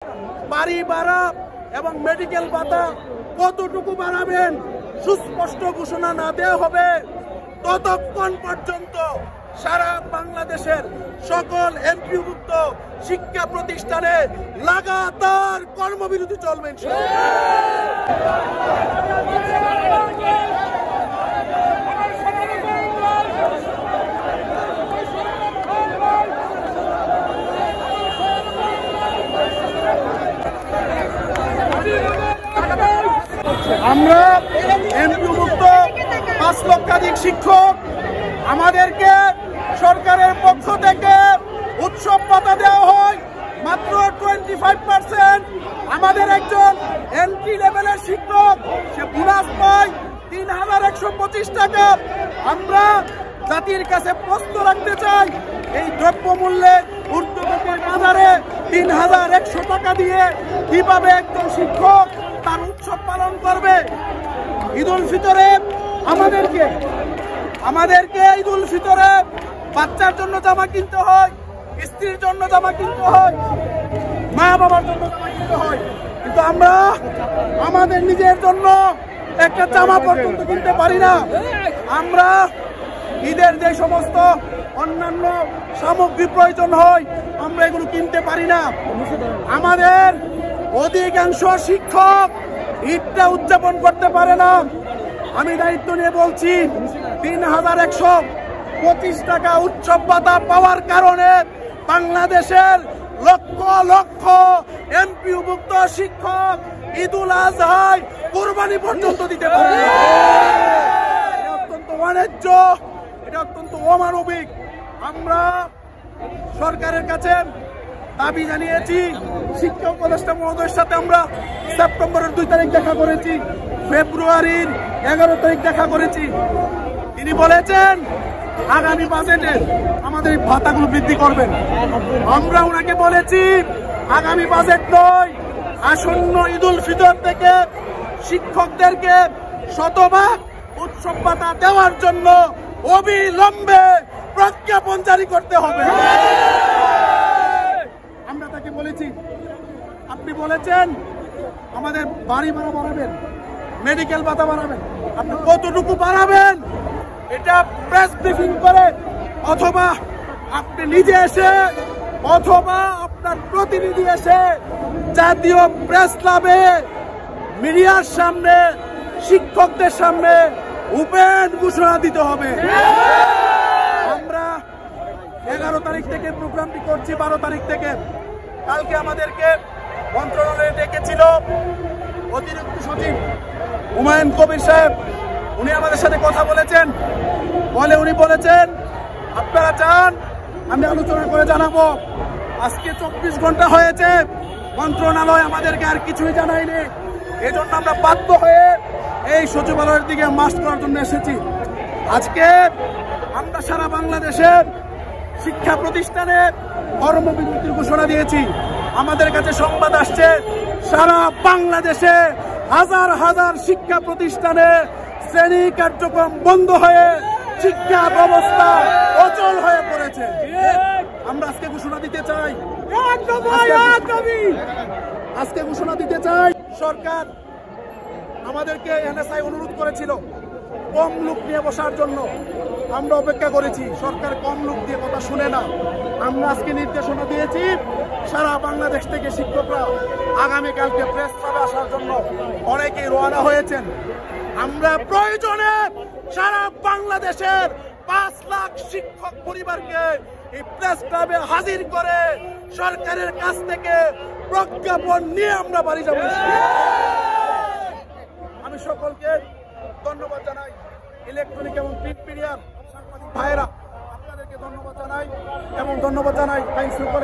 বাড়ি ভাড়া এবং মেডিকেল ভাতা কতটুকু বাড়াবেন সুস্পষ্ট ঘোষণা না দেওয়া হবে ততক্ষণ পর্যন্ত সারা বাংলাদেশের সকল এমপিভুক্ত শিক্ষা প্রতিষ্ঠানে লাগাতার কর্মবিরতি চলবে। আমরা এমপিভুক্ত 5 লক্ষাধিক শিক্ষক আমাদেরকে সরকারের পক্ষ থেকে উৎসব ভাতা দেওয়া হয় মাত্র 25%। আমাদের একজন এন্ট্রি লেভেলের শিক্ষক সে বোনাস পায় 3125 টাকা। আমরা জাতির কাছে প্রশ্ন রাখতে চাই, এই দ্রব্যমূল্যের ঊর্ধ্বগতির বাজারে 3100 টাকা দিয়ে কিভাবে একজন শিক্ষক তার উৎসব পালন করবে? ঈদুল ফিতরে আমাদেরকে ঈদুল ফিতরে বাচ্চার জন্য জামা কিনতে হয়, স্ত্রীর জন্য জামা কিনতে হয়, মা বাবার জন্য জামা কিনতে হয়, কিন্তু আমরা আমাদের নিজের জন্য একটা জামা পর্যন্ত কিনতে পারি না। আমরা ঈদের যে সমস্ত অন্যান্য সামগ্রী প্রয়োজন হয় আমরা এগুলো কিনতে পারি না। আমাদের অধিকাংশ শিক্ষক ঈদটা উদযাপন করতে পারে না। আমি দায়িত্ব নিয়ে বলছি, 3125 টাকা উৎসব ভাতা পাওয়ার কারণে বাংলাদেশের লক্ষ লক্ষ এমপিভুক্ত শিক্ষক ঈদুল আজহায় কুরবানি পর্যন্ত দিতে পারে। এটা অত্যন্ত অন্যায্য, এটা অত্যন্ত অমানবিক। আমরা সরকারের কাছে দাবি জানিয়েছি, শিক্ষা উপদেষ্টা মহোদয়ের সাথে আমরা সেপ্টেম্বরের 2 তারিখ দেখা করেছি, ফেব্রুয়ারির 11 তারিখ দেখা করেছি। তিনি বলেছেন আগামী বাজেটে আমাদের এই ভাতাগুলো বৃদ্ধি করবেন। আমরা ওনাকে বলেছি আগামী বাজেট নয়, আসন্ন ঈদুল ফিতর থেকে শিক্ষকদেরকে শতভাগ উৎসব ভাতা দেওয়ার জন্য অবিলম্বে প্রজ্ঞাপন জারি করতে হবে। আমরা তাকে বলেছি, আপনি বলেছেন আমাদের বাড়ি ভাড়া বাড়াবেন, মেডিকেল ভাতা বাড়াবেন, আপনি কতটুকু বাড়াবেন এটা প্রেস ব্রিফিং করে অথবা আপনি নিজে এসে অথবা আপনার প্রতিনিধি এসে জাতীয় প্রেস ক্লাবে মিডিয়ার সামনে শিক্ষকদের সামনে ওপেন ঘোষণা দিতে হবে। আমরা 11 তারিখ থেকে প্রোগ্রামটি করছি, 12 তারিখ থেকে। কালকে আমাদেরকে মন্ত্রণালয়ে ডেকেছিল অতিরিক্ত সচিব হুমায়ুন কবির সাহেব, উনি আমাদের সাথে কথা বলেছেন। উনি বলেছেন আপনারা চান আমি আলোচনা করে জানাবো। আজকে 24 ঘন্টা হয়েছে, মন্ত্রণালয় আমাদেরকে আর কিছুই জানায়নি। এজন্য আমরা বাধ্য হয়ে এই সচিবালয়ের দিকে মার্চ করার জন্য এসেছি। আজকে আমরা সারা বাংলাদেশের শিক্ষা প্রতিষ্ঠানে কর্মবিরতির ঘোষণা দিয়েছি। আমাদের কাছে সংবাদ আসছে সারা বাংলাদেশে হাজার হাজার শিক্ষা প্রতিষ্ঠানে শ্রেণী কার্যক্রম বন্ধ হয়ে শিক্ষা ব্যবস্থা অচল হয়ে পড়েছে। আমরা আজকে ঘোষণা দিতে চাই, সরকার আমাদেরকে এনএসআই অনুরোধ করেছিল কম লোক নিয়ে বসার জন্য। আমরা অপেক্ষা করেছি, সরকার কম লোক দিয়ে কথা শুনে না। আমরা আজকে নির্দেশনা দিয়েছি সারা বাংলাদেশ থেকে শিক্ষকরা আগামীকালকে প্রেস ক্লাবে আসার জন্য অনেকেই রওনা হয়েছেন। আমরা প্রয়োজনে সারা বাংলাদেশের 5 লাখ শিক্ষক পরিবারকে এই প্রেস ক্লাবে হাজির করে সরকারের কাছ থেকে প্রজ্ঞাপন নিয়ে আমরা বাড়ি যাব। আমি সকলকে ধন্যবাদ জানাই, ইলেকট্রনিক এবং প্রিন্ট মিডিয়ার সাংবাদিক ভাইয়েরা আপনাদেরকে ধন্যবাদ জানাই এবং ধন্যবাদ জানাই। Thanks for